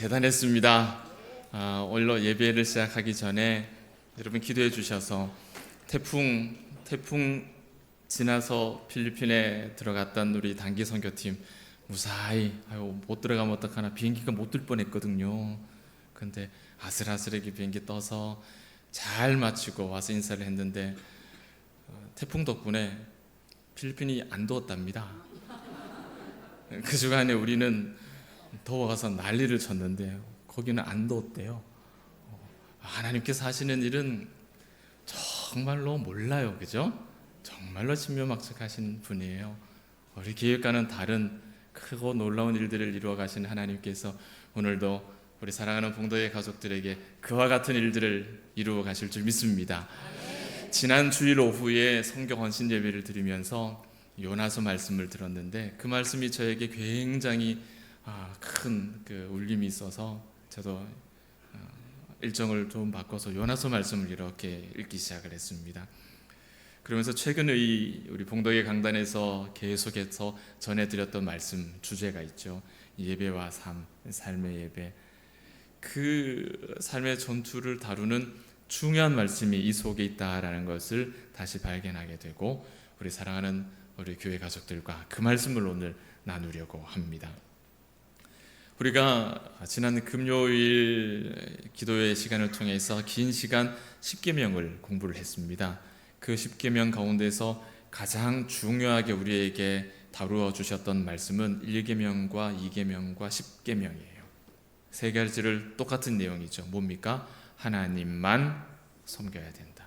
대단했습니다. 오늘 예배를 시작하기 전에 여러분 기도해 주셔서 태풍 지나서 필리핀에 들어갔던 우리 단기 선교팀 무사히 못 들어가면 어떡하나, 비행기가 못 뜰 뻔했거든요. 근데 아슬아슬하게 비행기 떠서 잘 마치고 와서 인사를 했는데 태풍 덕분에 필리핀이 안 더웠답니다. 그 주간에 우리는 더워서 난리를 쳤는데 거기는 안 더웠대요. 하나님께서 하시는 일은 정말로 몰라요, 그죠? 정말로 신묘막측하신 분이에요. 우리 기획과는 다른 크고 놀라운 일들을 이루어 가시는 하나님께서 오늘도 우리 사랑하는 봉도의 가족들에게 그와 같은 일들을 이루어 가실 줄 믿습니다. 지난 주일 오후에 성경 헌신 예배를 드리면서 요나서 말씀을 들었는데 그 말씀이 저에게 굉장히 큰 울림이 있어서 저도 일정을 좀 바꿔서 요나서 말씀을 이렇게 읽기 시작을 했습니다. 그러면서 최근의 우리 봉덕의 강단에서 계속해서 전해드렸던 말씀 주제가 있죠. 예배와 삶의 예배. 그 삶의 전투를 다루는 중요한 말씀이 이 속에 있다라는 것을 다시 발견하게 되고 우리 사랑하는 우리 교회 가족들과 그 말씀을 오늘 나누려고 합니다. 우리가 지난 금요일 기도의 시간을 통해서 긴 시간 십계명을 공부를 했습니다. 그 십계명 가운데서 가장 중요하게 우리에게 다루어 주셨던 말씀은 1계명과 2계명과 10계명이에요. 세 가지를 똑같은 내용이죠. 뭡니까? 하나님만 섬겨야 된다.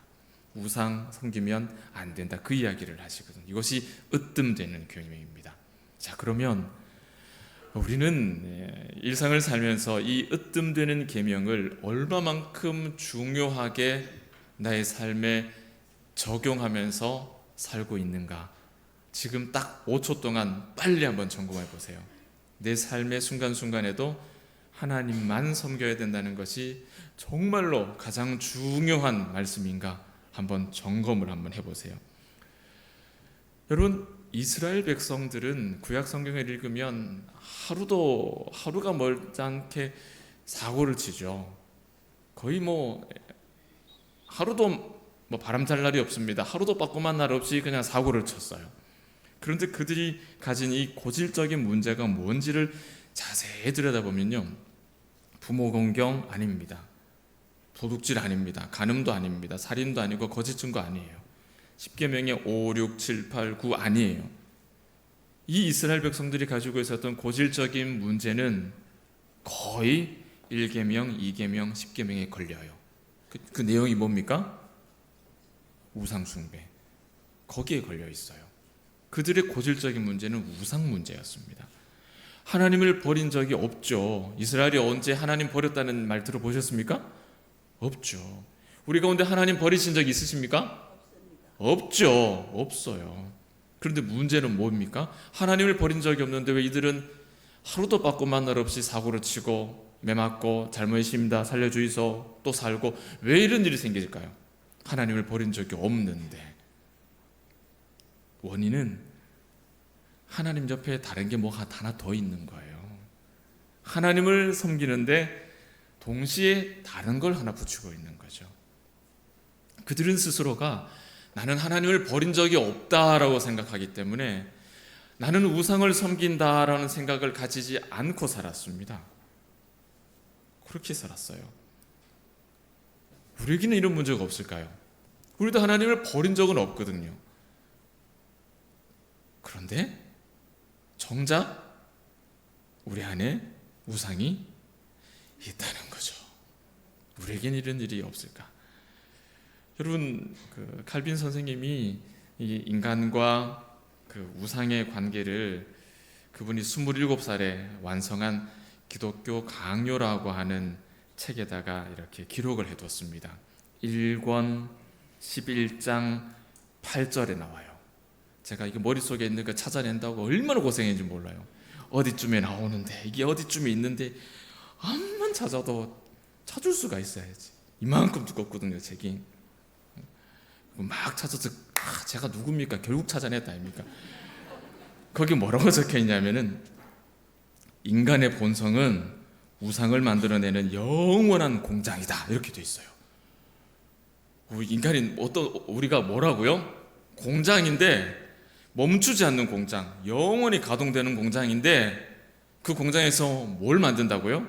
우상 섬기면 안 된다. 그 이야기를 하시거든요. 이것이 으뜸되는 계명입니다. 자, 그러면 우리는 일상을 살면서 이 으뜸되는 계명을 얼마만큼 중요하게 나의 삶에 적용하면서 살고 있는가? 지금 딱 5초 동안 빨리 한번 점검해 보세요. 내 삶의 순간순간에도 하나님만 섬겨야 된다는 것이 정말로 가장 중요한 말씀인가? 한번 점검을 한번 해보세요. 여러분, 이스라엘 백성들은 구약 성경을 읽으면 하루가 멀지 않게 사고를 치죠. 거의 하루도 바람잘 날이 없습니다. 하루도 빠끔한 날 없이 그냥 사고를 쳤어요. 그런데 그들이 가진 이 고질적인 문제가 뭔지를 자세히 들여다보면요, 부모 공경 아닙니다. 도둑질 아닙니다. 간음도 아닙니다. 살인도 아니고 거짓 증거 아니에요. 10계명의 5, 6, 7, 8, 9 아니에요. 이 이스라엘 백성들이 가지고 있었던 고질적인 문제는 거의 1계명, 2계명, 10계명에 걸려요. 그 내용이 뭡니까? 우상 숭배. 거기에 걸려 있어요. 그들의 고질적인 문제는 우상 문제였습니다. 하나님을 버린 적이 없죠. 이스라엘이 언제 하나님 버렸다는 말 들어보셨습니까? 없죠. 우리 가운데 하나님 버리신 적 있으십니까? 없죠. 없어요. 그런데 문제는 뭡니까? 하나님을 버린 적이 없는데 왜 이들은 하루도 빠끔한 날 없이 사고를 치고 매 맞고 잘못입니다 살려주이소 또 살고, 왜 이런 일이 생길까요? 하나님을 버린 적이 없는데. 원인은 하나님 옆에 다른 게 뭐가 하나 더 있는 거예요. 하나님을 섬기는데 동시에 다른 걸 하나 붙이고 있는 거죠. 그들은 스스로가 나는 하나님을 버린 적이 없다라고 생각하기 때문에 나는 우상을 섬긴다라는 생각을 가지지 않고 살았습니다. 그렇게 살았어요. 우리에게는 이런 문제가 없을까요? 우리도 하나님을 버린 적은 없거든요. 그런데 정작 우리 안에 우상이 있다는 거죠. 우리에게는 이런 일이 없을까? 여러분, 칼빈 선생님이 이 인간과 그 우상의 관계를 그분이 27살에 완성한 기독교 강요라고 하는 책에다가 이렇게 기록을 해뒀습니다. 1권 11장 8절에 나와요. 제가 이게 머릿속에 있는 거 찾아낸다고 얼마나 고생했는지 몰라요. 어디쯤에 나오는데, 이게 어디쯤에 있는데 암만 찾아도 찾을 수가 있어야지. 이만큼 두껍거든요, 책이. 막 찾아서 제가 누굽니까? 결국 찾아냈다 아닙니까? 거기 뭐라고 적혀 있냐면은 인간의 본성은 우상을 만들어내는 영원한 공장이다 이렇게 돼 있어요. 인간이 우리가 뭐라고요? 공장인데 멈추지 않는 공장, 영원히 가동되는 공장인데 그 공장에서 뭘 만든다고요?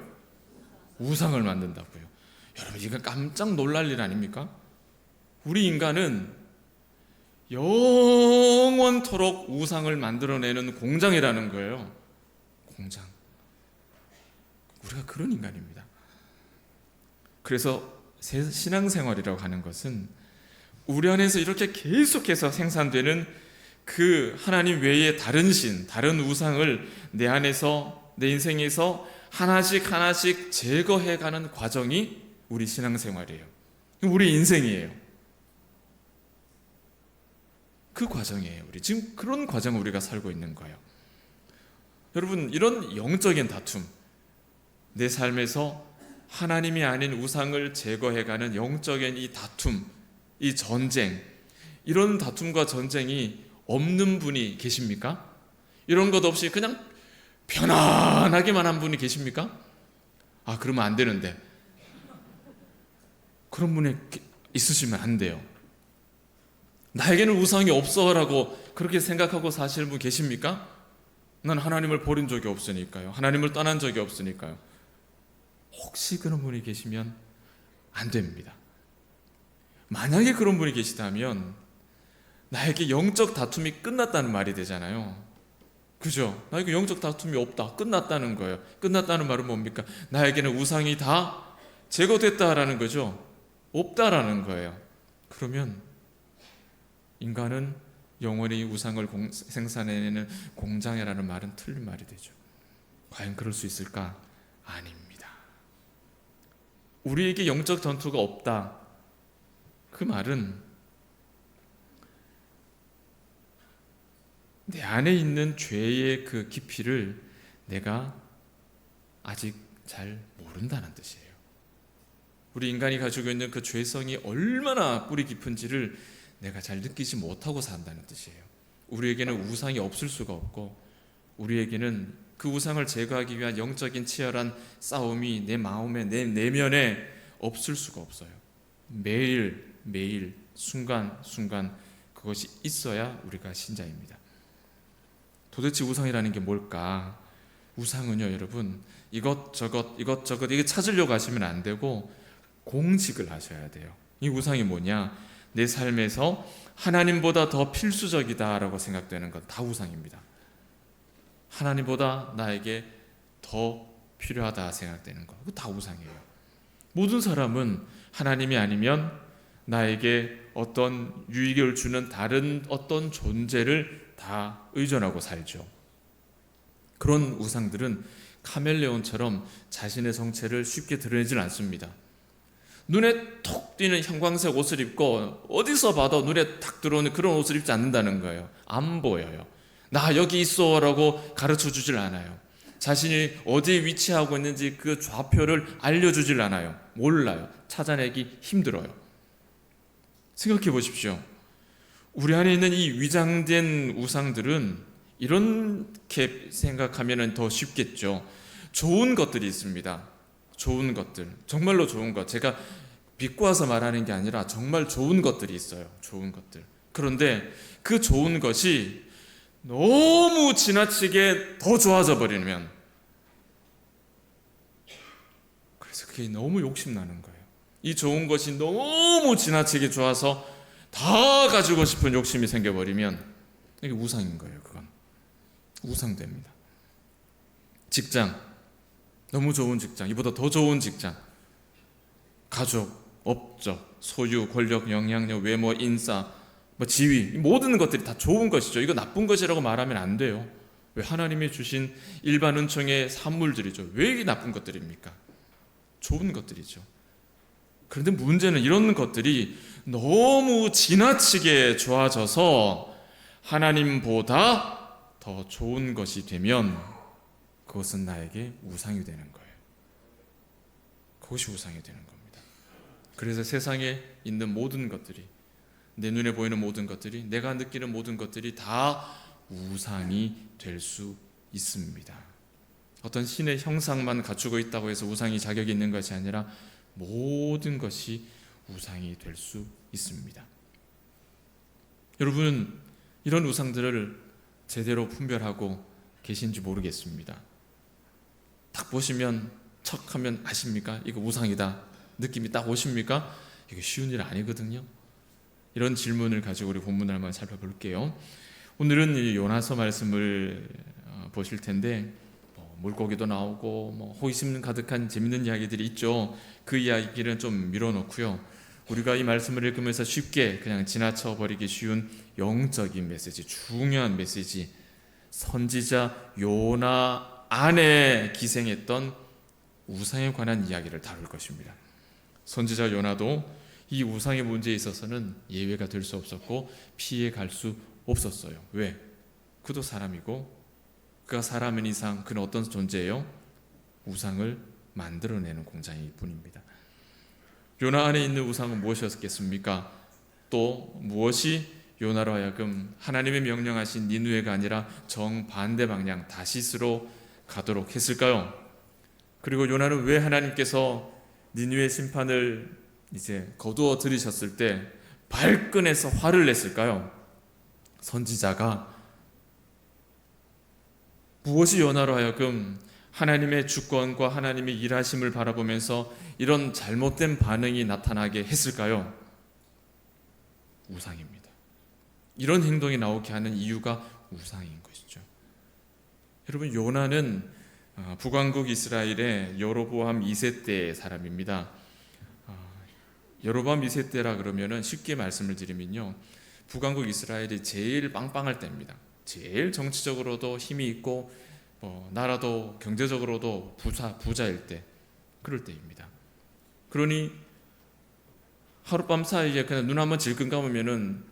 우상을 만든다고요. 여러분 이거 깜짝 놀랄 일 아닙니까? 우리 인간은 영원토록 우상을 만들어내는 공장이라는 거예요. 공장. 우리가 그런 인간입니다. 그래서 신앙생활이라고 하는 것은 우리 안에서 이렇게 계속해서 생산되는 그 하나님 외에 다른 신, 다른 우상을 내 안에서, 내 인생에서 하나씩 하나씩 제거해가는 과정이 우리 신앙생활이에요. 우리 인생이에요. 그 과정이에요. 우리 지금 그런 과정을 우리가 살고 있는 거예요. 여러분 이런 영적인 다툼, 내 삶에서 하나님이 아닌 우상을 제거해가는 영적인 이 다툼, 이 전쟁, 이런 다툼과 전쟁이 없는 분이 계십니까? 이런 것 없이 그냥 편안하게만 한 분이 계십니까? 아, 그러면 안 되는데. 그런 분이 있으시면 안 돼요. 나에게는 우상이 없어라고 그렇게 생각하고 사시는 분 계십니까? 난 하나님을 버린 적이 없으니까요. 하나님을 떠난 적이 없으니까요. 혹시 그런 분이 계시면 안 됩니다. 만약에 그런 분이 계시다면 나에게 영적 다툼이 끝났다는 말이 되잖아요. 그죠? 나에게 영적 다툼이 없다. 끝났다는 거예요. 끝났다는 말은 뭡니까? 나에게는 우상이 다 제거됐다라는 거죠. 없다라는 거예요. 그러면 인간은 영원히 우상을 생산해내는 공장이라는 말은 틀린 말이 되죠. 과연 그럴 수 있을까? 아닙니다. 우리에게 영적 전투가 없다. 그 말은 내 안에 있는 죄의 그 깊이를 내가 아직 잘 모른다는 뜻이에요. 우리 인간이 가지고 있는 그 죄성이 얼마나 뿌리 깊은지를 내가 잘 느끼지 못하고 산다는 뜻이에요. 우리에게는 우상이 없을 수가 없고 우리에게는 그 우상을 제거하기 위한 영적인 치열한 싸움이 내 마음에, 내 내면에 없을 수가 없어요. 매일 순간순간 그것이 있어야 우리가 신자입니다. 도대체 우상이라는 게 뭘까? 우상은요, 여러분, 이것저것 이게 찾으려고 하시면 안 되고 공직을 하셔야 돼요. 이 우상이 뭐냐? 내 삶에서 하나님보다 더 필수적이다라고 생각되는 것 다 우상입니다. 하나님보다 나에게 더 필요하다 생각되는 것, 그거 다 우상이에요. 모든 사람은 하나님이 아니면 나에게 어떤 유익을 주는 다른 어떤 존재를 다 의존하고 살죠. 그런 우상들은 카멜레온처럼 자신의 정체를 쉽게 드러내질 않습니다. 눈에 톡 띄는 형광색 옷을 입고 어디서 봐도 눈에 탁 들어오는 그런 옷을 입지 않는다는 거예요. 안 보여요. 나 여기 있어 라고 가르쳐 주질 않아요. 자신이 어디에 위치하고 있는지 그 좌표를 알려주질 않아요. 몰라요. 찾아내기 힘들어요. 생각해 보십시오. 우리 안에 있는 이 위장된 우상들은 이렇게 생각하면 더 쉽겠죠. 좋은 것들이 있습니다. 좋은 것들, 정말로 좋은 것. 제가 비꼬아서 말하는 게 아니라 정말 좋은 것들이 있어요. 좋은 것들. 그런데 그 좋은 것이 너무 지나치게 더 좋아져 버리면, 그래서 그게 너무 욕심나는 거예요. 이 좋은 것이 너무 지나치게 좋아서 다 가지고 싶은 욕심이 생겨버리면 이게 우상인 거예요. 그건 우상됩니다. 직장, 너무 좋은 직장, 이보다 더 좋은 직장, 가족, 업적, 소유, 권력, 영향력, 외모, 인싸, 지위, 모든 것들이 다 좋은 것이죠. 이거 나쁜 것이라고 말하면 안 돼요. 왜? 하나님이 주신 일반 은총의 산물들이죠. 왜 이게 나쁜 것들입니까? 좋은 것들이죠. 그런데 문제는 이런 것들이 너무 지나치게 좋아져서 하나님보다 더 좋은 것이 되면 그것은 나에게 우상이 되는 거예요. 그것이 우상이 되는 겁니다. 그래서 세상에 있는 모든 것들이, 내 눈에 보이는 모든 것들이, 내가 느끼는 모든 것들이 다 우상이 될 수 있습니다. 어떤 신의 형상만 갖추고 있다고 해서 우상이 자격이 있는 것이 아니라 모든 것이 우상이 될 수 있습니다. 여러분, 이런 우상들을 제대로 분별하고 계신지 모르겠습니다. 딱 보시면 척하면 아십니까? 이거 우상이다 느낌이 딱 오십니까? 이게 쉬운 일 아니거든요. 이런 질문을 가지고 우리 본문을 한번 살펴볼게요. 오늘은 이 요나서 말씀을 보실 텐데 물고기도 나오고 호기심 가득한 재밌는 이야기들이 있죠. 그 이야기는 좀 밀어놓고요. 우리가 이 말씀을 읽으면서 쉽게 그냥 지나쳐 버리기 쉬운 영적인 메시지, 중요한 메시지, 선지자 요나 안에 기생했던 우상에 관한 이야기를 다룰 것입니다. 선지자 요나도 이 우상의 문제에 있어서는 예외가 될 수 없었고 피해갈 수 없었어요. 왜? 그도 사람이고 그가 사람인 이상 그는 어떤 존재예요? 우상을 만들어내는 공장일 뿐입니다. 요나 안에 있는 우상은 무엇이었겠습니까? 또 무엇이 요나로 하여금 하나님의 명령하신 니느웨가 아니라 정반대 방향 다시스로 가도록 했을까요? 그리고 요나는 왜 하나님께서 니느웨 심판을 이제 거두어 들이셨을 때 발끈해서 화를 냈을까요? 선지자가 무엇이 요나로 하여금 하나님의 주권과 하나님의 일하심을 바라보면서 이런 잘못된 반응이 나타나게 했을까요? 우상입니다. 이런 행동이 나오게 하는 이유가 우상인 것이죠. 여러분, 요나는 북왕국 이스라엘의 여로보암 2세 때의 사람입니다. 여로보암 2세 때라 그러면은 쉽게 말씀을 드리면요, 북왕국 이스라엘이 제일 빵빵할 때입니다. 제일 정치적으로도 힘이 있고 나라도 경제적으로도 부자일 때, 그럴 때입니다. 그러니 하룻밤 사이에 그냥 눈 한번 질끈 감으면은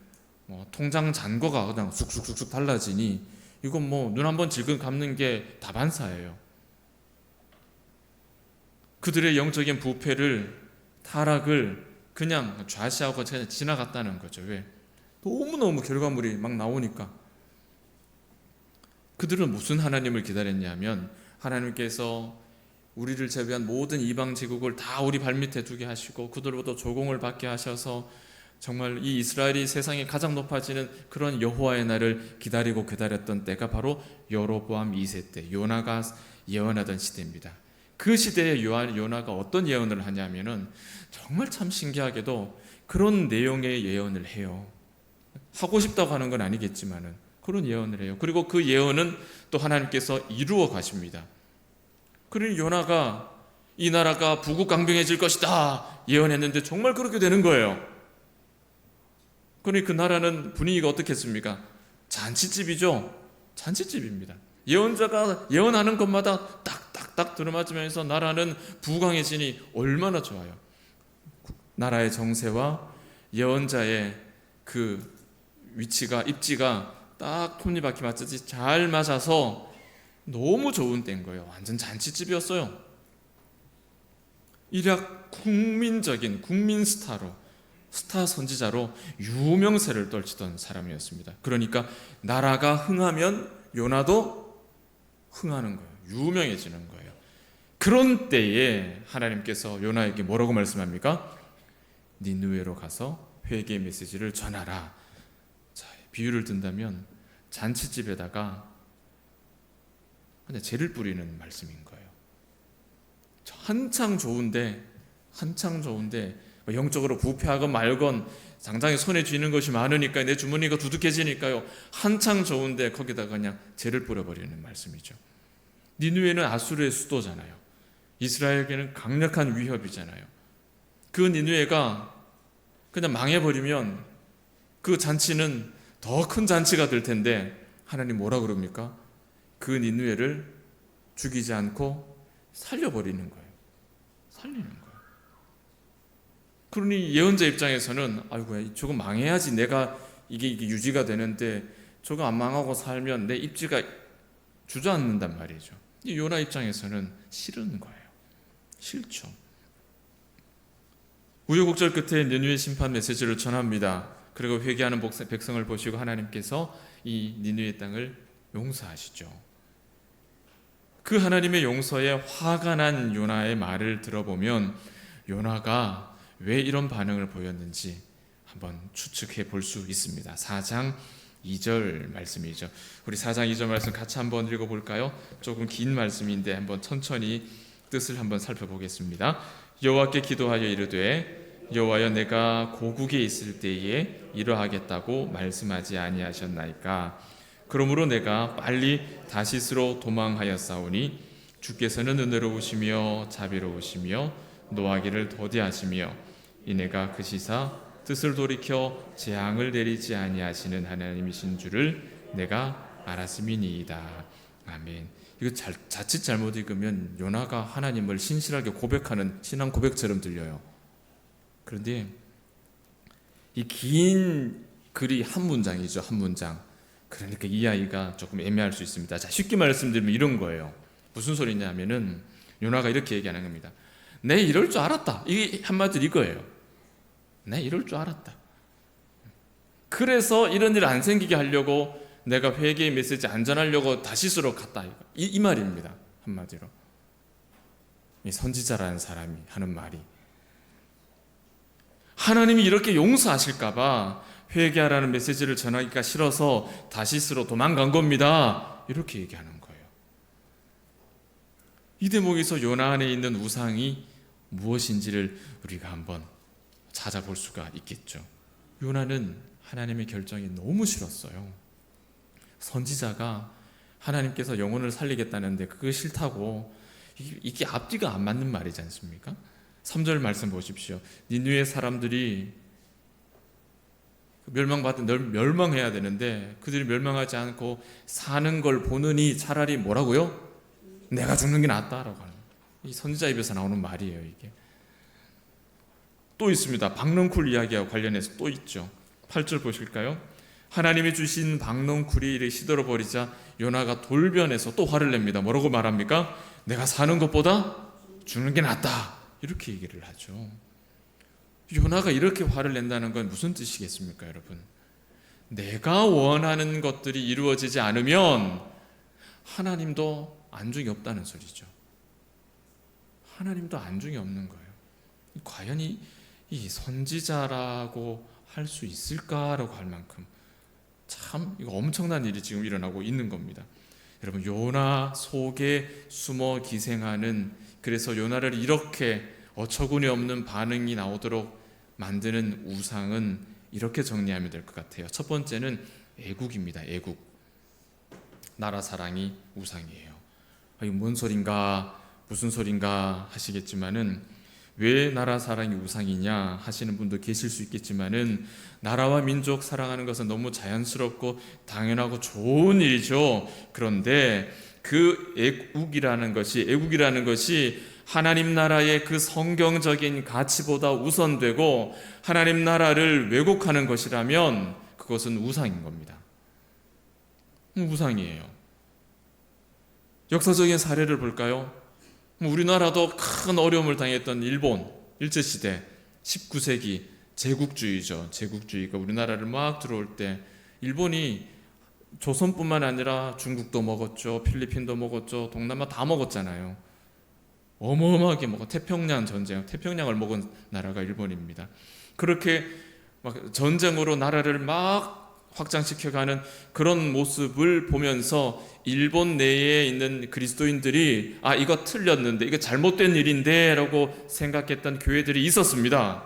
통장 잔고가 그냥 쑥쑥쑥쑥 달라지니 이건 눈 한번 질끈 감는 게 다반사예요. 그들의 영적인 부패를, 타락을 그냥 좌시하고 그냥 지나갔다는 거죠. 왜? 너무너무 결과물이 막 나오니까. 그들은 무슨 하나님을 기다렸냐면 하나님께서 우리를 제외한 모든 이방 제국을 다 우리 발밑에 두게 하시고 그들로부터 조공을 받게 하셔서 정말 이 이스라엘이 세상에 가장 높아지는 그런 여호와의 날을 기다리고 기다렸던 때가 바로 여로보암 2세 때 요나가 예언하던 시대입니다. 그 시대에 요나가 어떤 예언을 하냐면은 정말 참 신기하게도 그런 내용의 예언을 해요. 하고 싶다고 하는 건 아니겠지만은 그런 예언을 해요. 그리고 그 예언은 또 하나님께서 이루어 가십니다. 그러니 요나가 이 나라가 부국강병해질 것이다 예언했는데 정말 그렇게 되는 거예요. 그러니 그 나라는 분위기가 어떻겠습니까? 잔치집이죠. 잔치집입니다. 예언자가 예언하는 것마다 딱딱딱 들어맞으면서 나라는 부강해지니 얼마나 좋아요. 나라의 정세와 예언자의 그 위치가, 입지가 딱 톱니바퀴 맞듯이 잘 맞아서 너무 좋은 때인 거예요. 완전 잔치집이었어요. 이rak 국민적인 국민 스타로, 스타 선지자로 유명세를 떨치던 사람이었습니다. 그러니까 나라가 흥하면 요나도 흥하는 거예요. 유명해지는 거예요. 그런 때에 하나님께서 요나에게 뭐라고 말씀합니까? 니느웨로 가서 회개 메시지를 전하라. 자, 비유를 든다면 잔치집에다가 그냥 재를 뿌리는 말씀인 거예요. 한창 좋은데 영적으로 부패하건 말건 당장에 손에 쥐는 것이 많으니까 내 주머니가 두둑해지니까요, 한창 좋은데 거기다가 그냥 재를 뿌려버리는 말씀이죠. 니느웨는 아수르의 수도잖아요. 이스라엘에게는 강력한 위협이잖아요. 그 니느웨가 그냥 망해버리면 그 잔치는 더 큰 잔치가 될 텐데 하나님 뭐라 그럽니까? 그 니느웨를 죽이지 않고 살려버리는 거예요. 살리는 거예요. 그러니 예언자 입장에서는 아이고야, 저거 망해야지 내가 이게 유지가 되는데 저거 안 망하고 살면 내 입지가 주저앉는단 말이죠. 이 요나 입장에서는 싫은 거예요. 싫죠. 우여곡절 끝에 니느웨 심판 메시지를 전합니다. 그리고 회개하는 백성을 보시고 하나님께서 이 니느웨 땅을 용서하시죠. 그 하나님의 용서에 화가 난 요나의 말을 들어보면 요나가 왜 이런 반응을 보였는지 한번 추측해 볼 수 있습니다. 4장 2절 말씀이죠. 우리 4장 2절 말씀 같이 한번 읽어볼까요? 조금 긴 말씀인데 한번 천천히 뜻을 한번 살펴보겠습니다. 여호와께 기도하여 이르되 여호와여 내가 고국에 있을 때에 이러하겠다고 말씀하지 아니하셨나이까. 그러므로 내가 빨리 다시스로 도망하였사오니 주께서는 은혜로우시며 자비로우시며 노하기를 더디하시며 이내가 그 시사 뜻을 돌이켜 재앙을 내리지 아니하시는 하나님이신 줄을 내가 알았음이니이다. 아멘. 이거 자칫 잘못 읽으면 요나가 하나님을 신실하게 고백하는 신앙 고백처럼 들려요. 그런데 이 긴 글이 한 문장이죠. 한 문장. 그러니까 이해하기가 조금 애매할 수 있습니다. 자, 쉽게 말씀드리면 이런 거예요. 무슨 소리냐 하면은 요나가 이렇게 얘기하는 겁니다. 내 이럴 줄 알았다. 이게 한마디로 이거예요. 내 이럴 줄 알았다. 그래서 이런 일 안 생기게 하려고 내가 회개의 메시지 안전하려고 다시스로 갔다. 이 말입니다. 한마디로. 이 선지자라는 사람이 하는 말이. 하나님이 이렇게 용서하실까봐 회개하라는 메시지를 전하기가 싫어서 다시스로 도망간 겁니다. 이렇게 얘기하는 거예요. 이 대목에서 요나 안에 있는 우상이 무엇인지를 우리가 한번 찾아볼 수가 있겠죠. 요나는 하나님의 결정이 너무 싫었어요. 선지자가 하나님께서 영혼을 살리겠다는데 그거 싫다고, 이게 앞뒤가 안 맞는 말이지 않습니까? 3절 말씀 보십시오. 니느웨 사람들이 멸망해야 되는데 그들이 멸망하지 않고 사는 걸 보느니 차라리 뭐라고요? 내가 죽는 게 낫다라고 하는, 이 선지자 입에서 나오는 말이에요. 이게 또 있습니다. 박넝쿨 이야기와 관련해서 또 있죠. 8절 보실까요? 하나님이 주신 박넝쿨이 시들어버리자 요나가 돌변해서 또 화를 냅니다. 뭐라고 말합니까? 내가 사는 것보다 죽는 게 낫다. 이렇게 얘기를 하죠. 요나가 이렇게 화를 낸다는 건 무슨 뜻이겠습니까, 여러분? 내가 원하는 것들이 이루어지지 않으면 하나님도 안중이 없다는 소리죠. 하나님도 안중이 없는 거예요. 과연 이 선지자라고 할 수 있을까라고 할 만큼 참 이거 엄청난 일이 지금 일어나고 있는 겁니다. 여러분, 요나 속에 숨어 기생하는, 그래서 요나를 이렇게 어처구니 없는 반응이 나오도록 만드는 우상은 이렇게 정리하면 될 것 같아요. 첫 번째는 애국입니다. 애국. 나라 사랑이 우상이에요. 이거 뭔 소린가, 무슨 소린가 하시겠지만은, 왜 나라 사랑이 우상이냐 하시는 분도 계실 수 있겠지만은, 나라와 민족 사랑하는 것은 너무 자연스럽고 당연하고 좋은 일이죠. 그런데 그 애국이라는 것이 하나님 나라의 그 성경적인 가치보다 우선되고 하나님 나라를 왜곡하는 것이라면 그것은 우상인 겁니다. 우상이에요. 역사적인 사례를 볼까요? 우리나라도 큰 어려움을 당했던 일본 일제시대 19세기 제국주의죠. 제국주의가 우리나라를 막 들어올 때 일본이 조선뿐만 아니라 중국도 먹었죠. 필리핀도 먹었죠. 동남아 다 먹었잖아요. 어마어마하게 먹어. 태평양 전쟁, 태평양을 먹은 나라가 일본입니다. 그렇게 막 전쟁으로 나라를 막 확장시켜가는 그런 모습을 보면서 일본 내에 있는 그리스도인들이 이거 틀렸는데, 이거 잘못된 일인데 라고 생각했던 교회들이 있었습니다.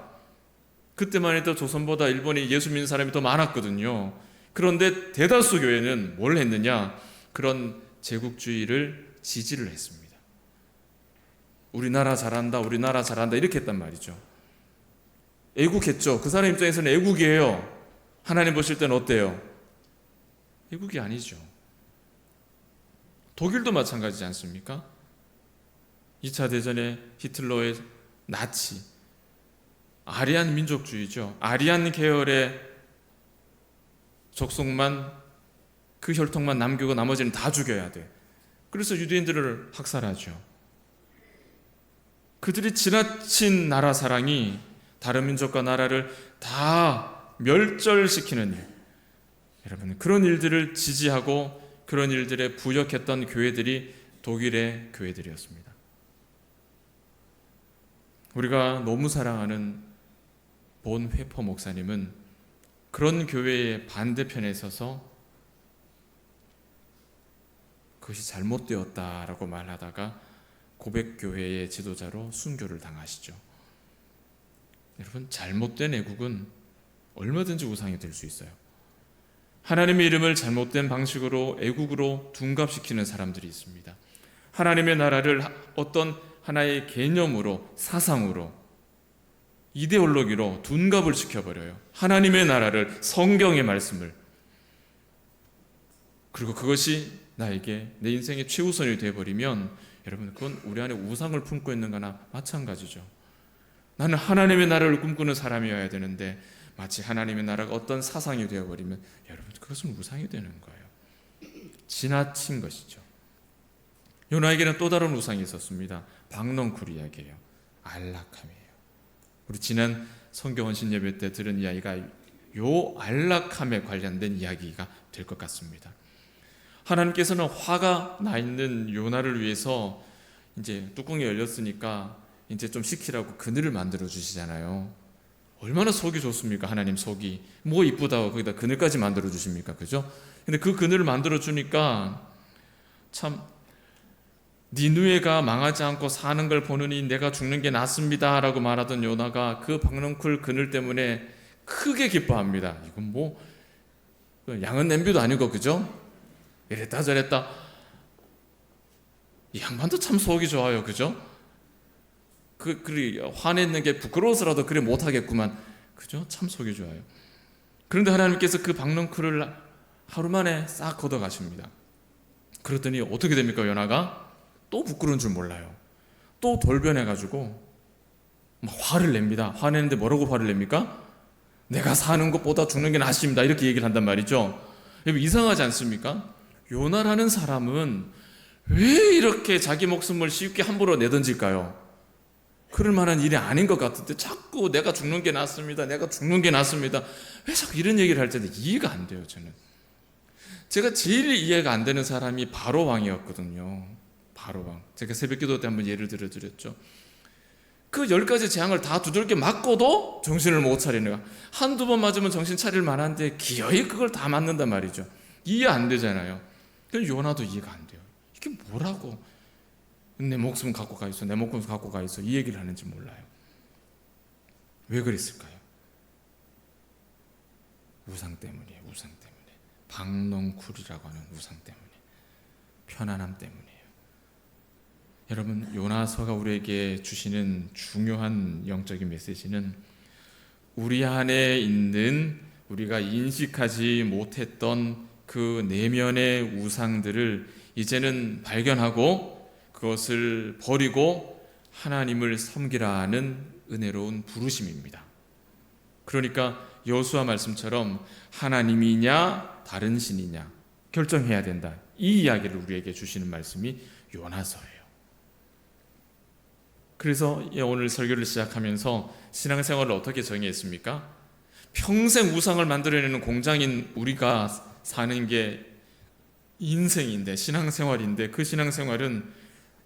그때만 해도 조선보다 일본이 예수 믿는 사람이 더 많았거든요. 그런데 대다수 교회는 뭘 했느냐? 그런 제국주의를 지지를 했습니다. 우리나라 잘한다, 우리나라 잘한다 이렇게 했단 말이죠. 애국했죠. 그 사람 입장에서는 애국이에요. 하나님 보실 때는 어때요? 애국이 아니죠. 독일도 마찬가지지 않습니까? 2차 대전에 히틀러의 나치, 아리안 민족주의죠. 아리안 계열의 족속만, 그 혈통만 남기고 나머지는 다 죽여야 돼. 그래서 유대인들을 학살하죠. 그들이 지나친 나라 사랑이 다른 민족과 나라를 다 멸절시키는 일, 여러분, 그런 일들을 지지하고 그런 일들에 부역했던 교회들이 독일의 교회들이었습니다. 우리가 너무 사랑하는 본 회퍼 목사님은 그런 교회의 반대편에 서서 그것이 잘못되었다라고 말하다가 고백교회의 지도자로 순교를 당하시죠. 여러분, 잘못된 애국은 얼마든지 우상이 될 수 있어요. 하나님의 이름을 잘못된 방식으로 애국으로 둔갑시키는 사람들이 있습니다. 하나님의 나라를 어떤 하나의 개념으로, 사상으로, 이데올로기로 둔갑을 시켜버려요. 하나님의 나라를, 성경의 말씀을. 그리고 그것이 나에게 내 인생의 최우선이 되어버리면 여러분, 그건 우리 안에 우상을 품고 있는 거나 마찬가지죠. 나는 하나님의 나라를 꿈꾸는 사람이어야 되는데 마치 하나님의 나라가 어떤 사상이 되어버리면 여러분, 그것은 우상이 되는 거예요. 지나친 것이죠. 요나에게는 또 다른 우상이 있었습니다. 박넝쿨 이야기예요. 안락함이에요. 우리 지난 성경 헌신 예배 때 들은 이야기가 요 안락함에 관련된 이야기가 될 것 같습니다. 하나님께서는 화가 나 있는 요나를 위해서 이제 뚜껑이 열렸으니까 이제 좀 식히라고 그늘을 만들어 주시잖아요. 얼마나 속이 좋습니까? 하나님 속이 뭐 이쁘다고 거기다 그늘까지 만들어 주십니까? 그죠? 근데 그 그늘을 만들어 주니까 참 니느웨가 망하지 않고 사는 걸 보느니 내가 죽는 게 낫습니다 라고 말하던 요나가 그 박넝쿨 그늘 때문에 크게 기뻐합니다. 이건 뭐 양은 냄비도 아니고, 그죠? 이랬다 저랬다. 이 양반도 참 속이 좋아요, 그죠? 그리 화냈는 게 부끄러워서라도 그래 못하겠구만, 그죠? 참 속이 좋아요. 그런데 하나님께서 그 박넝쿨을 하루 만에 싹 걷어가십니다. 그랬더니 어떻게 됩니까? 요나가 또 부끄러운 줄 몰라요. 또 돌변해가지고 막 화를 냅니다. 화내는데 뭐라고 화를 냅니까? 내가 사는 것보다 죽는 게 낫습니다, 이렇게 얘기를 한단 말이죠. 이상하지 않습니까? 요나라는 사람은 왜 이렇게 자기 목숨을 쉽게 함부로 내던질까요? 그럴 만한 일이 아닌 것 같은데 자꾸 내가 죽는 게 낫습니다, 내가 죽는 게 낫습니다, 왜 자꾸 이런 얘기를 할 때는 이해가 안 돼요. 저는 제가 제일 이해가 안 되는 사람이 바로 왕이었거든요. 바로 왕. 제가 새벽기도 때 한번 예를 들어드렸죠. 그 10가지 재앙을 다 두들겨 맞고도 정신을 못 차리는 거야. 한두 번 맞으면 정신 차릴 만한데 기어이 그걸 다 맞는단 말이죠. 이해 안 되잖아요. 요나도 이해가 안 돼요. 이게 뭐라고 내 목숨 갖고 가 있어, 내 목숨 갖고 가 있어, 이 얘기를 하는지 몰라요. 왜 그랬을까요? 우상 때문이에요. 우상 때문에. 박넝쿨이라고 하는 우상 때문에, 편안함 때문이에요. 여러분, 요나서가 우리에게 주시는 중요한 영적인 메시지는 우리 안에 있는 우리가 인식하지 못했던 그 내면의 우상들을 이제는 발견하고 그것을 버리고 하나님을 섬기라 하는 은혜로운 부르심입니다. 그러니까 여호수아 말씀처럼 하나님이냐 다른 신이냐 결정해야 된다, 이 이야기를 우리에게 주시는 말씀이 요나서예요. 그래서 오늘 설교를 시작하면서 신앙생활을 어떻게 정의했습니까? 평생 우상을 만들어내는 공장인 우리가 사는 게 인생인데, 신앙생활인데, 그 신앙생활은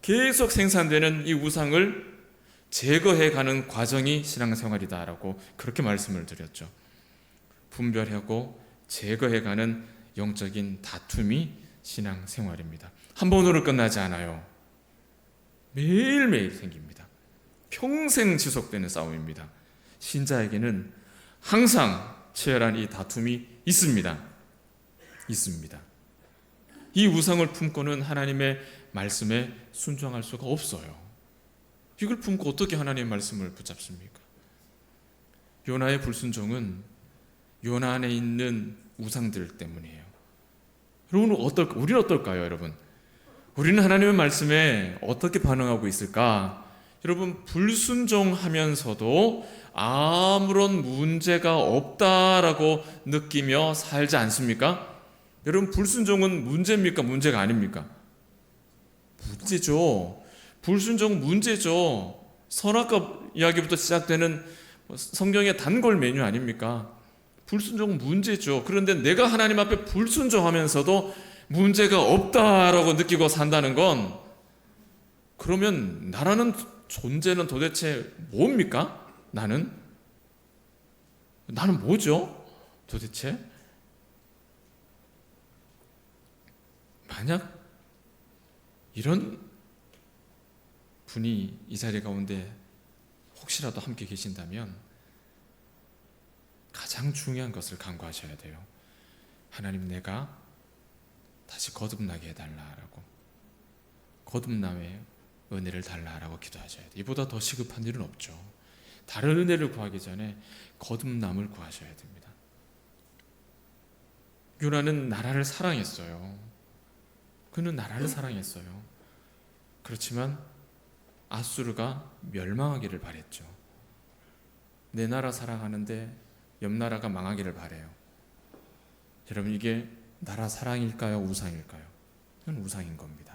계속 생산되는 이 우상을 제거해가는 과정이 신앙생활이다라고 그렇게 말씀을 드렸죠. 분별하고 제거해가는 영적인 다툼이 신앙생활입니다. 한 번으로 끝나지 않아요. 매일매일 생깁니다. 평생 지속되는 싸움입니다. 신자에게는 항상 치열한 이 다툼이 있습니다. 이 우상을 품고는 하나님의 말씀에 순종할 수가 없어요. 이걸 품고 어떻게 하나님의 말씀을 붙잡습니까? 요나의 불순종은 요나 안에 있는 우상들 때문이에요. 여러분, 우리는 어떨까요, 여러분? 우리는 하나님의 말씀에 어떻게 반응하고 있을까? 여러분, 불순종하면서도 아무런 문제가 없다라고 느끼며 살지 않습니까? 여러분, 불순종은 문제입니까? 문제가 아닙니까? 문제죠. 불순종은 문제죠. 선악과 이야기부터 시작되는 성경의 단골 메뉴 아닙니까? 불순종은 문제죠. 그런데 내가 하나님 앞에 불순종하면서도 문제가 없다라고 느끼고 산다는 건 그러면 나라는 존재는 도대체 뭡니까? 나는 뭐죠? 도대체? 만약 이런 분이 이 자리 가운데 혹시라도 함께 계신다면 가장 중요한 것을 간구하셔야 돼요. 하나님, 내가 다시 거듭나게 해달라라고, 거듭남의 은혜를 달라라고 기도하셔야 돼요. 이보다 더 시급한 일은 없죠. 다른 은혜를 구하기 전에 거듭남을 구하셔야 됩니다. 요나는 나라를 사랑했어요. 그는 나라를 사랑했어요. 그렇지만 아수르가 멸망하기를 바랬죠. 내 나라 사랑하는데 옆 나라가 망하기를 바래요. 여러분, 이게 나라 사랑일까요? 우상일까요? 이건 우상인 겁니다.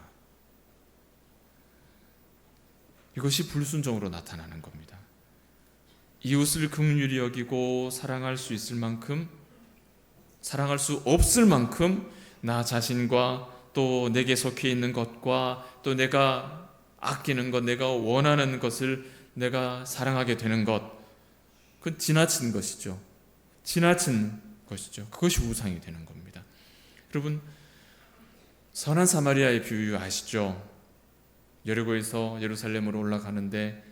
이것이 불순종으로 나타나는 겁니다. 이웃을 긍휼히 여기고 사랑할 수 있을 만큼, 사랑할 수 없을 만큼 나 자신과 또 내게 속해 있는 것과 또 내가 아끼는 것, 내가 원하는 것을 내가 사랑하게 되는 것, 그건 지나친 것이죠. 지나친 것이죠. 그것이 우상이 되는 겁니다. 여러분, 선한 사마리아의 비유 아시죠? 여리고에서 예루살렘으로 올라가는데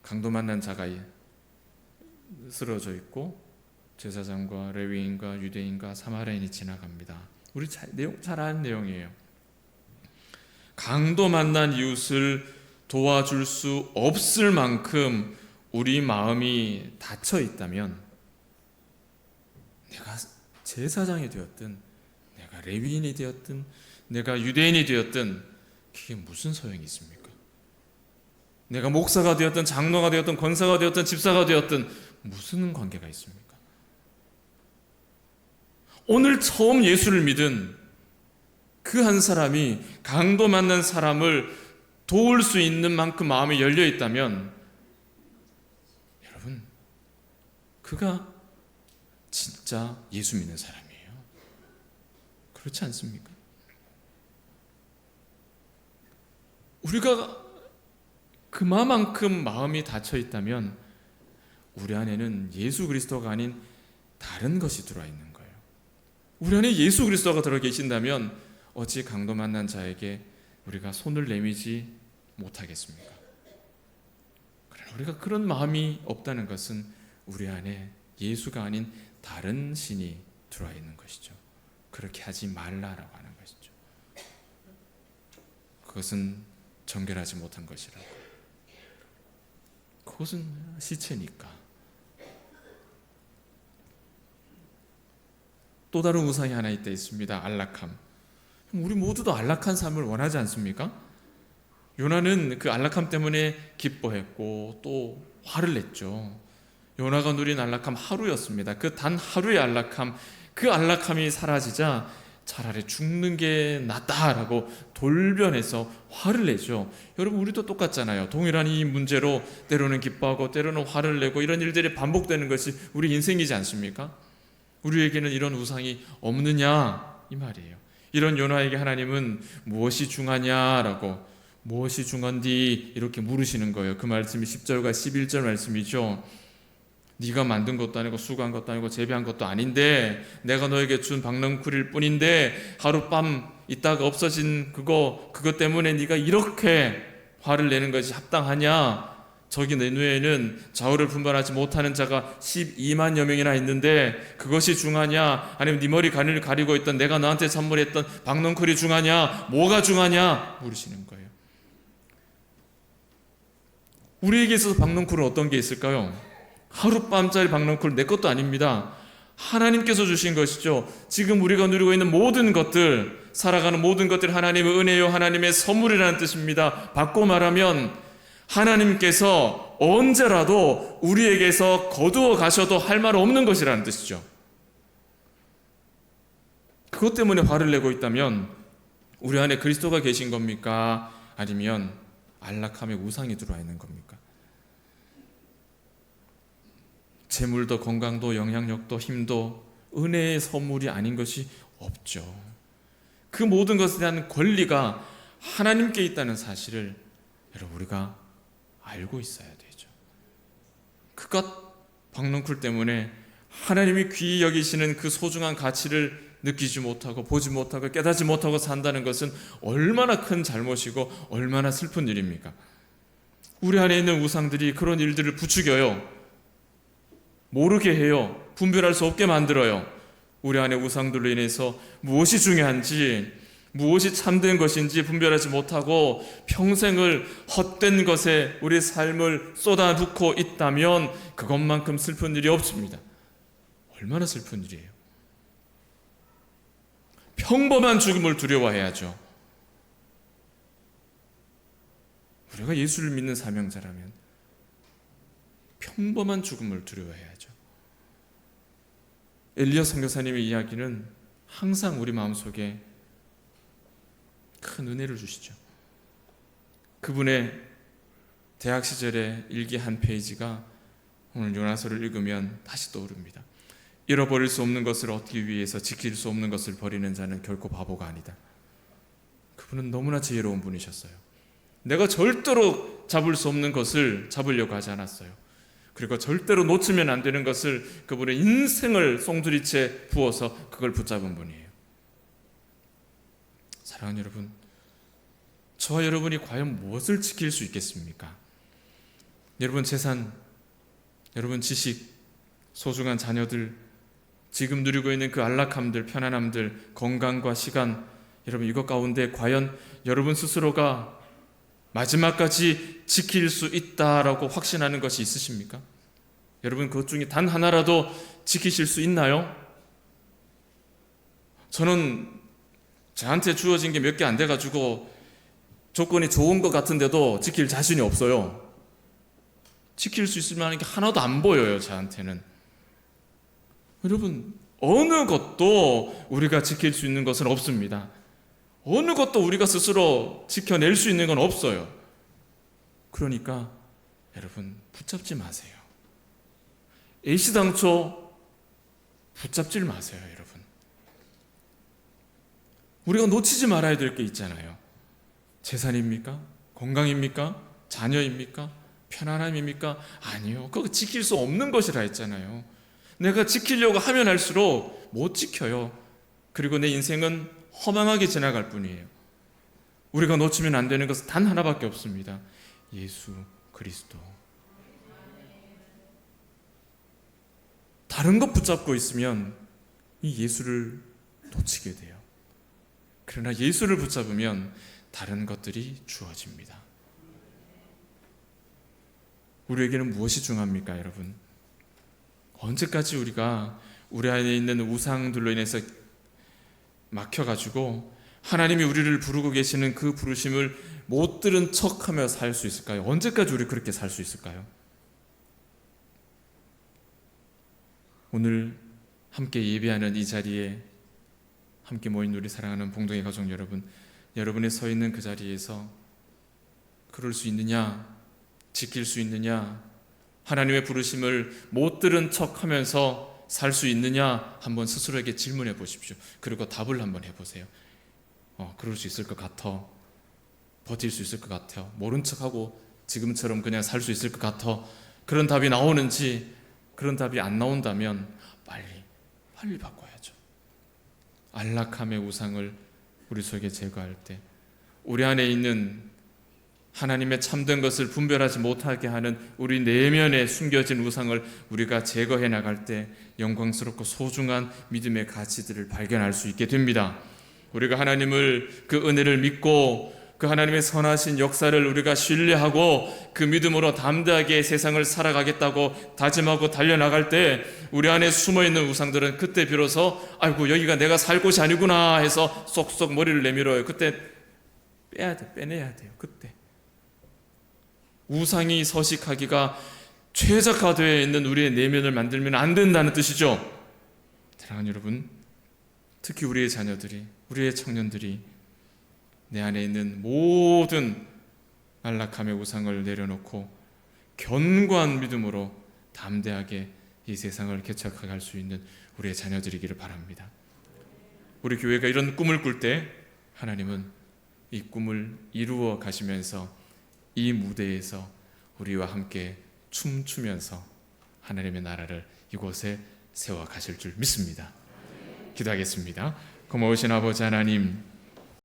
강도 만난 자가 쓰러져 있고 제사장과 레위인과 유대인과 사마리아인이 지나갑니다. 우리 내용 잘 아는 내용이에요. 강도 만난 이웃을 도와줄 수 없을 만큼 우리 마음이 닫혀 있다면, 내가 제사장이 되었든 내가 레위인이 되었든 내가 유대인이 되었든 그게 무슨 소용이 있습니까? 내가 목사가 되었든 장로가 되었든 권사가 되었든 집사가 되었든 무슨 관계가 있습니까? 오늘 처음 예수를 믿은 그 한 사람이 강도 만난 사람을 도울 수 있는 만큼 마음이 열려 있다면, 여러분, 그가 진짜 예수 믿는 사람이에요. 그렇지 않습니까? 우리가 그만큼 마음이 닫혀 있다면 우리 안에는 예수 그리스도가 아닌 다른 것이 들어와 있는 거예요. 우리 안에 예수 그리스도가 들어 계신다면 어찌 강도 만난 자에게 우리가 손을 내미지 못하겠습니까? 그러나 우리가 그런 마음이 없다는 것은 우리 안에 예수가 아닌 다른 신이 들어와 있는 것이죠. 그렇게 하지 말라라고 하는 것이죠. 그것은 정결하지 못한 것이라고. 그것은 시체니까. 또 다른 우상이 하나 있습니다. 안락함. 우리 모두도 안락한 삶을 원하지 않습니까? 요나는 그 안락함 때문에 기뻐했고 또 화를 냈죠. 요나가 누린 안락함 하루였습니다. 그 단 하루의 안락함, 그 안락함이 사라지자 차라리 죽는 게 낫다라고 돌변해서 화를 내죠. 여러분, 우리도 똑같잖아요. 동일한 이 문제로 때로는 기뻐하고 때로는 화를 내고 이런 일들이 반복되는 것이 우리 인생이지 않습니까? 우리에게는 이런 우상이 없느냐 이 말이에요. 이런 요나에게 하나님은 무엇이 중하냐라고, 무엇이 중한디 이렇게 물으시는 거예요. 그 말씀이 10절과 11절 말씀이죠. 네가 만든 것도 아니고 수고한 것도 아니고 재배한 것도 아닌데 내가 너에게 준 박넝쿨일 뿐인데 하룻밤 있다가 없어진 그것 때문에 네가 이렇게 화를 내는 것이 합당하냐? 저기 내 누에는 좌우를 분별하지 못하는 자가 12만여 명이나 있는데 그것이 중하냐? 아니면 네 머리 가늘을 가리고 있던 내가 너한테 선물했던 박넝쿨이 중하냐? 뭐가 중하냐? 물으시는 거예요. 우리에게 있어서 박넝쿨은 어떤 게 있을까요? 하룻밤짜리 박넝쿨 내 것도 아닙니다. 하나님께서 주신 것이죠. 지금 우리가 누리고 있는 모든 것들, 살아가는 모든 것들이 하나님의 은혜요, 하나님의 선물이라는 뜻입니다. 바꿔 말하면 하나님께서 언제라도 우리에게서 거두어 가셔도 할 말 없는 것이라는 뜻이죠. 그것 때문에 화를 내고 있다면 우리 안에 그리스도가 계신 겁니까? 아니면 안락함의 우상이 들어와 있는 겁니까? 재물도 건강도 영향력도 힘도 은혜의 선물이 아닌 것이 없죠. 그 모든 것에 대한 권리가 하나님께 있다는 사실을 여러분, 우리가 알고 있어야 되죠. 그깟 박넝쿨 때문에 하나님이 귀히 여기시는 그 소중한 가치를 느끼지 못하고 보지 못하고 깨닫지 못하고 산다는 것은 얼마나 큰 잘못이고 얼마나 슬픈 일입니까? 우리 안에 있는 우상들이 그런 일들을 부추겨요. 모르게 해요. 분별할 수 없게 만들어요. 우리 안에 우상들로 인해서 무엇이 중요한지, 무엇이 참된 것인지 분별하지 못하고 평생을 헛된 것에 우리 삶을 쏟아붓고 있다면 그것만큼 슬픈 일이 없습니다. 얼마나 슬픈 일이에요. 평범한 죽음을 두려워해야죠. 우리가 예수를 믿는 사명자라면 평범한 죽음을 두려워해야죠. 엘리야 선교사님의 이야기는 항상 우리 마음속에 큰 은혜를 주시죠. 그분의 대학 시절의 일기 한 페이지가 오늘 요나서를 읽으면 다시 떠오릅니다. 잃어버릴 수 없는 것을 얻기 위해서 지킬 수 없는 것을 버리는 자는 결코 바보가 아니다. 그분은 너무나 지혜로운 분이셨어요. 내가 절대로 잡을 수 없는 것을 잡으려고 하지 않았어요. 그리고 절대로 놓치면 안 되는 것을 그분의 인생을 송두리째 부어서 그걸 붙잡은 분이에요. 사랑하는 여러분, 저와 여러분이 과연 무엇을 지킬 수 있겠습니까? 여러분 재산, 여러분 지식, 소중한 자녀들, 지금 누리고 있는 그 안락함들, 편안함들, 건강과 시간, 여러분 이것 가운데 과연 여러분 스스로가 마지막까지 지킬 수 있다라고 확신하는 것이 있으십니까? 여러분 그것 중에 단 하나라도 지키실 수 있나요? 저는 저한테 주어진 게 몇 개 안 돼가지고 조건이 좋은 것 같은데도 지킬 자신이 없어요. 지킬 수 있을 만한 게 하나도 안 보여요, 저한테는. 여러분, 어느 것도 우리가 지킬 수 있는 것은 없습니다. 어느 것도 우리가 스스로 지켜낼 수 있는 건 없어요. 그러니까 여러분 붙잡지 마세요. 애시당초 붙잡질 마세요, 여러분. 우리가 놓치지 말아야 될 게 있잖아요. 재산입니까? 건강입니까? 자녀입니까? 편안함입니까? 아니요. 그거 지킬 수 없는 것이라 했잖아요. 내가 지키려고 하면 할수록 못 지켜요. 그리고 내 인생은 허망하게 지나갈 뿐이에요. 우리가 놓치면 안 되는 것은 단 하나밖에 없습니다. 예수 그리스도. 다른 것 붙잡고 있으면 이 예수를 놓치게 돼요. 그러나 예수를 붙잡으면 다른 것들이 주어집니다. 우리에게는 무엇이 중요합니까, 여러분? 언제까지 우리가 우리 안에 있는 우상들로 인해서 막혀가지고 하나님이 우리를 부르고 계시는 그 부르심을 못 들은 척하며 살 수 있을까요? 언제까지 우리 그렇게 살 수 있을까요? 오늘 함께 예배하는 이 자리에 함께 모인 우리 사랑하는 봉동의 가족 여러분, 여러분이 서 있는 그 자리에서 그럴 수 있느냐, 지킬 수 있느냐, 하나님의 부르심을 못 들은 척하면서 살 수 있느냐 한번 스스로에게 질문해 보십시오. 그리고 답을 한번 해보세요. 그럴 수 있을 것 같아. 버틸 수 있을 것 같아. 모른 척하고 지금처럼 그냥 살 수 있을 것 같아. 그런 답이 나오는지, 그런 답이 안 나온다면 빨리 바꿔야죠. 안락함의 우상을 우리 속에 제거할 때, 우리 안에 있는 하나님의 참된 것을 분별하지 못하게 하는 우리 내면에 숨겨진 우상을 우리가 제거해 나갈 때 영광스럽고 소중한 믿음의 가치들을 발견할 수 있게 됩니다. 우리가 하나님을, 그 은혜를 믿고 그 하나님의 선하신 역사를 우리가 신뢰하고 그 믿음으로 담대하게 세상을 살아가겠다고 다짐하고 달려나갈 때 우리 안에 숨어있는 우상들은 그때 비로소 아이고 여기가 내가 살 곳이 아니구나 해서 쏙쏙 머리를 내밀어요. 그때 빼내야 돼요. 그때 우상이 서식하기가 최적화되어 있는 우리의 내면을 만들면 안 된다는 뜻이죠. 사랑하는 여러분, 특히 우리의 자녀들이, 우리의 청년들이 내 안에 있는 모든 안락함의 우상을 내려놓고 견고한 믿음으로 담대하게 이 세상을 개척할 수 있는 우리의 자녀들이기를 바랍니다. 우리 교회가 이런 꿈을 꿀 때 하나님은 이 꿈을 이루어 가시면서 이 무대에서 우리와 함께 춤추면서 하나님의 나라를 이곳에 세워 가실 줄 믿습니다. 기도하겠습니다. 고마우신 아버지 하나님,